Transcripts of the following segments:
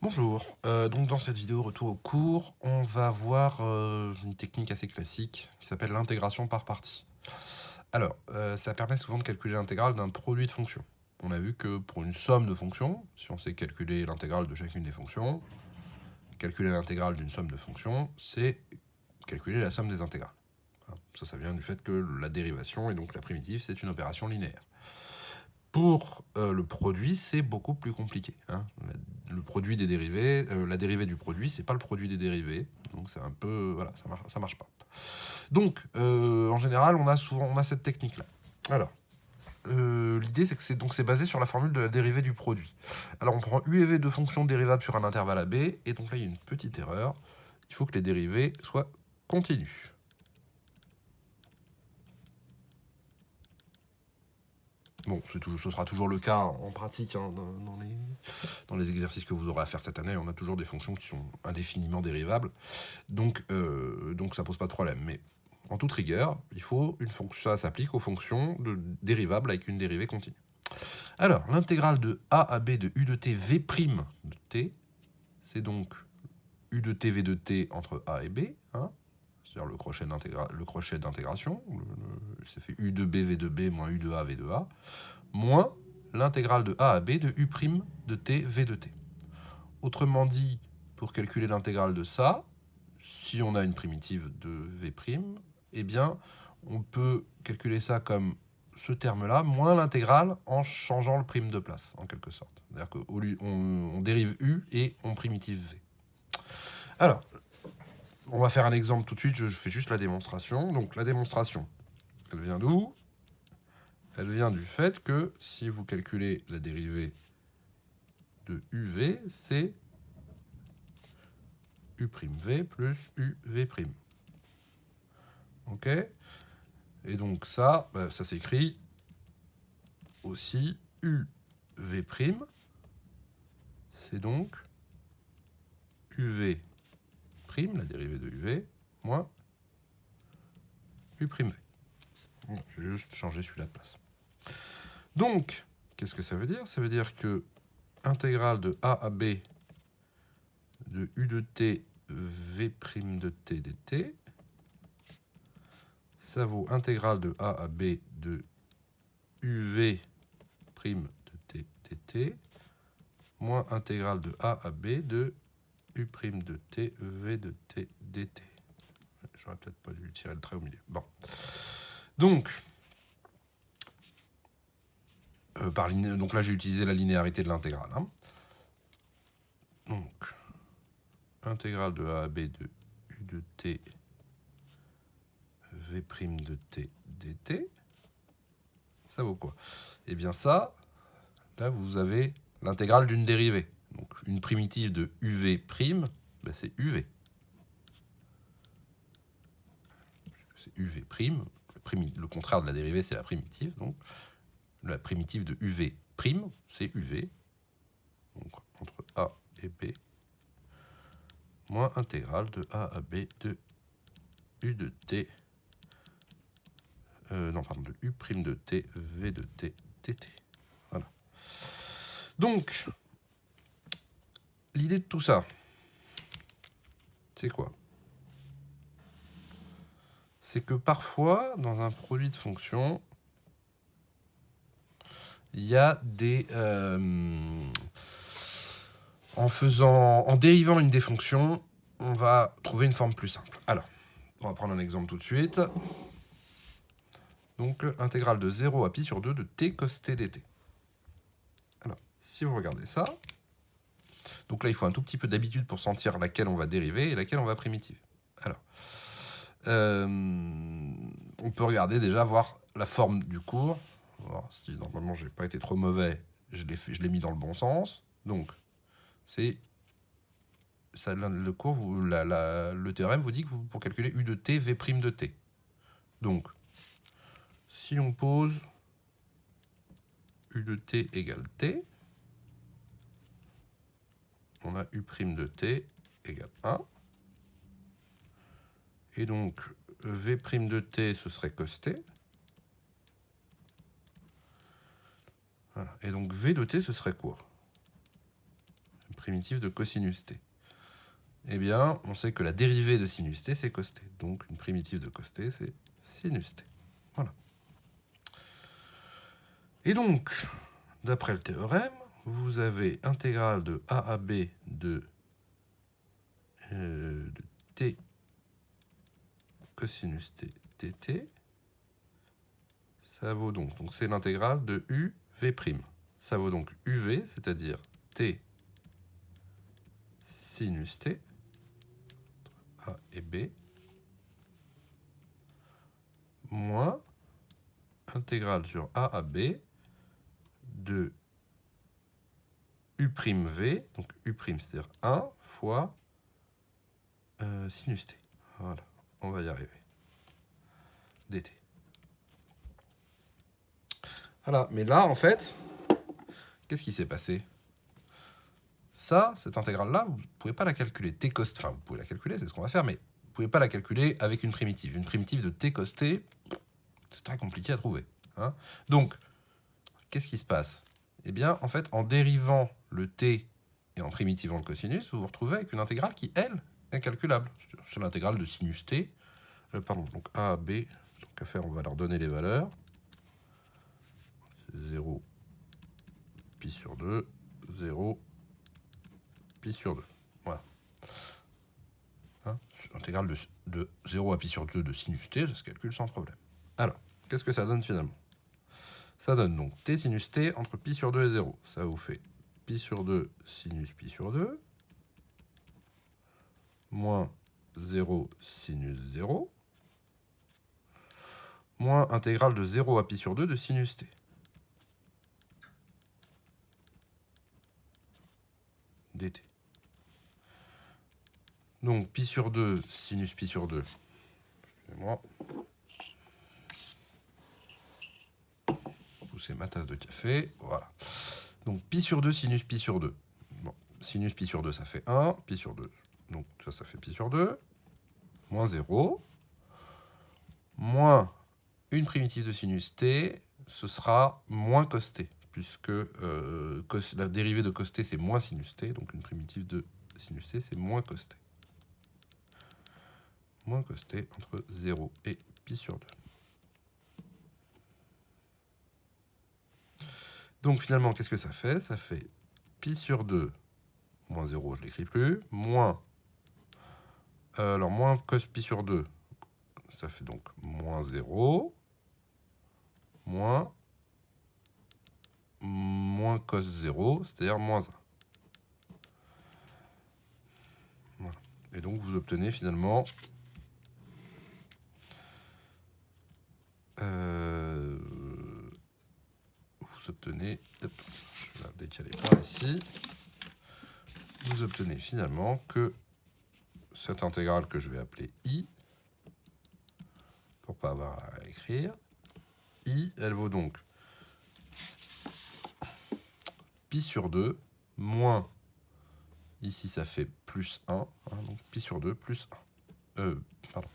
Bonjour, donc dans cette vidéo retour au cours, on va voir une technique assez classique qui s'appelle l'intégration par partie. Alors, ça permet souvent de calculer l'intégrale d'un produit de fonctions. On a vu que pour une somme de fonctions, si on sait calculer l'intégrale de chacune des fonctions, calculer l'intégrale d'une somme de fonctions, c'est calculer la somme des intégrales. Ça vient du fait que la dérivation, et donc la primitive, c'est une opération linéaire. Pour le produit, c'est beaucoup plus compliqué. Le produit des dérivés, la dérivée du produit, c'est pas le produit des dérivés. Donc c'est un peu, voilà, ça marche pas. Donc en général, on a cette technique-là. Alors, l'idée c'est que c'est basé sur la formule de la dérivée du produit. Alors on prend u et v de fonctions dérivables sur un intervalle AB, et donc là il y a une petite erreur. Il faut que les dérivées soient continues. Bon, ce sera toujours le cas en pratique dans les exercices que vous aurez à faire cette année. On a toujours des fonctions qui sont indéfiniment dérivables, donc ça pose pas de problème. Mais en toute rigueur, ça s'applique aux fonctions dérivables avec une dérivée continue. Alors, l'intégrale de a à b de u de t v' de t, c'est donc u de t v de t entre a et b, c'est-à-dire le crochet d'intégration, c'est fait u de b v de b moins u de a v de a, moins l'intégrale de a à b de u' de t v de t. Autrement dit, pour calculer l'intégrale de ça, si on a une primitive de v', eh bien, on peut calculer ça comme ce terme-là, moins l'intégrale en changeant le prime de place, en quelque sorte. C'est-à-dire qu'on dérive u et on primitive v. Alors, on va faire un exemple tout de suite, je fais juste la démonstration. Donc la démonstration, elle vient d'où? Elle vient du fait que si vous calculez la dérivée de uv, c'est u'v plus uv'. Ok? Et donc ça, ça s'écrit aussi uv', c'est donc uv', la dérivée de uv, moins u'v. Bon, je vais juste changer celui-là de place. Donc, qu'est-ce que ça veut dire? Ça veut dire que intégrale de a à b de u de t v' de t dt, ça vaut intégrale de a à b de uv' de t dt, moins intégrale de a à b de u' de t v de t dt. J'aurais peut-être pas dû tirer le trait au milieu. Bon. Donc, donc là j'ai utilisé la linéarité de l'intégrale. Donc, intégrale de a à b de u de t v' de t dt, ça vaut quoi? Eh bien ça, là vous avez l'intégrale d'une dérivée. Donc une primitive de uv', c'est uv. C'est uv', le contraire de la dérivée c'est la primitive, donc la primitive de uv', c'est uv, donc entre a et b, moins intégrale de a à b de u de t, de u' de t, v de t, dt. Voilà. Donc, l'idée de tout ça, c'est quoi? C'est que parfois, dans un produit de fonctions, il y a des... en dérivant une des fonctions, on va trouver une forme plus simple. Alors, on va prendre un exemple tout de suite. Donc, intégrale de 0 à pi sur 2 de t cos t dt. Alors, si vous regardez ça, donc là, il faut un tout petit peu d'habitude pour sentir laquelle on va dériver et laquelle on va primitiver. Alors, on peut regarder déjà, voir la forme du cours. Voir si normalement, j'ai pas été trop mauvais, je l'ai mis dans le bon sens. Donc, c'est... le cours, le théorème vous dit que pour calculer u de t, v' de t. Donc, si on pose u de t égale t, on a u' de t égale 1. Et donc, v' de t, ce serait cos t. Voilà. Et donc, v de t, ce serait quoi? primitive de cosinus t. Eh bien, on sait que la dérivée de sinus t, c'est cos t. Donc, une primitive de cos t, c'est sinus t. Voilà. Et donc, d'après le théorème, vous avez intégrale de a à b de t cosinus t tt. Ça vaut donc c'est l'intégrale de uv'. Ça vaut donc uv, c'est-à-dire t sinus t, a et b, moins intégrale sur a à b de u'v, donc u', c'est-à-dire 1 fois sinus t. Voilà, on va y arriver. dt. Voilà, mais là, en fait, qu'est-ce qui s'est passé? Ça, cette intégrale-là, vous ne pouvez pas la calculer. T cos, enfin, vous pouvez la calculer, c'est ce qu'on va faire, mais vous ne pouvez pas la calculer avec une primitive. Une primitive de t cos t, c'est très compliqué à trouver. Hein. Donc, qu'est-ce qui se passe? Eh bien, en fait, en dérivant le t et en primitivant le cosinus, vous vous retrouvez avec une intégrale qui, elle, est calculable. C'est l'intégrale de sinus t. Pardon, donc a, b, donc à faire, on va leur donner les valeurs. 0 pi sur 2, 0 pi sur 2. Voilà. Hein, l'intégrale de 0 à pi sur 2 de sinus t, ça se calcule sans problème. Alors, qu'est-ce que ça donne finalement? Ça donne donc t sinus t entre pi sur 2 et 0. Ça vous fait pi sur 2 sinus pi sur 2, moins 0 sinus 0, moins intégrale de 0 à pi sur 2 de sinus t. dt. Donc pi sur 2 sinus pi sur 2, excusez-moi, pousser ma tasse de café, voilà. Donc pi sur 2 sinus pi sur 2. Bon, sinus pi sur 2 ça fait 1, pi sur 2, donc ça fait pi sur 2, moins 0, moins une primitive de sinus t, ce sera moins cos t, puisque la dérivée de cos t c'est moins sinus t, donc une primitive de sinus t c'est moins cos t. Moins cos t entre 0 et pi sur 2. Donc finalement, qu'est-ce que ça fait? Ça fait pi sur 2 moins 0, je ne l'écris plus, moins, alors moins cos pi sur 2, ça fait donc moins 0, moins cos 0, c'est-à-dire moins 1. Voilà. Et donc vous obtenez finalement hop, je vais décaler par ici, vous obtenez finalement que cette intégrale que je vais appeler i, pour pas avoir à écrire, i, elle vaut donc pi sur 2 moins, ici ça fait plus 1, hein, donc pi sur 2 plus 1. Pardon,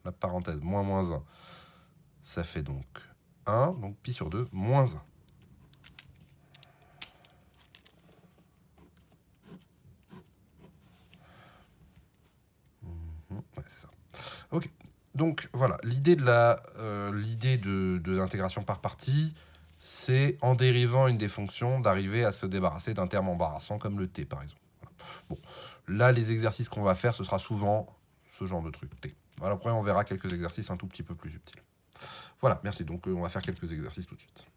la parenthèse moins 1, ça fait donc 1, donc pi sur 2 moins 1. Ouais, c'est ça. Ok. Donc voilà, l'idée de l'intégration par partie, c'est en dérivant une des fonctions d'arriver à se débarrasser d'un terme embarrassant comme le t par exemple. Voilà. Bon, là les exercices qu'on va faire, ce sera souvent ce genre de truc, t. Alors après on verra quelques exercices un tout petit peu plus subtils. Voilà, merci. Donc on va faire quelques exercices tout de suite.